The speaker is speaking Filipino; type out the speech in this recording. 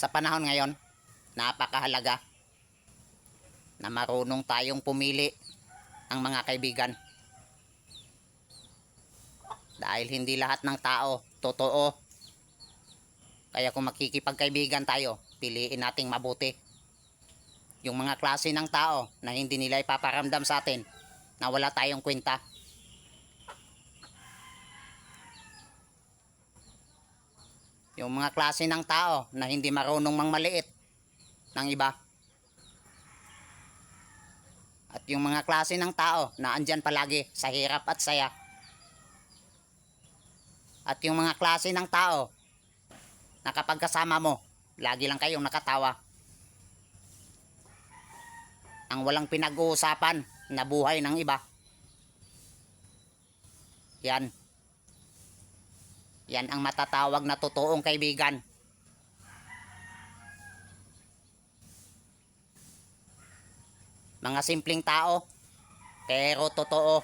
Sa panahon ngayon, napakahalaga na marunong tayong pumili ang mga kaibigan. Dahil hindi lahat ng tao totoo. Kaya kung makikipagkaibigan tayo, piliin nating mabuti. Yung mga klase ng tao na hindi nila ipaparamdam sa atin na wala tayong kwenta. Yung mga klase ng tao na hindi marunong mangmaliit ng iba. At yung mga klase ng tao na andyan palagi sa hirap at saya. At yung mga klase ng tao na kapag kasama mo, lagi lang kayong nakatawa. Ang walang pinag-uusapan na buhay ng iba. Yan. Yan ang matatawag na totoong kaibigan. Mga simpleng tao, pero totoo.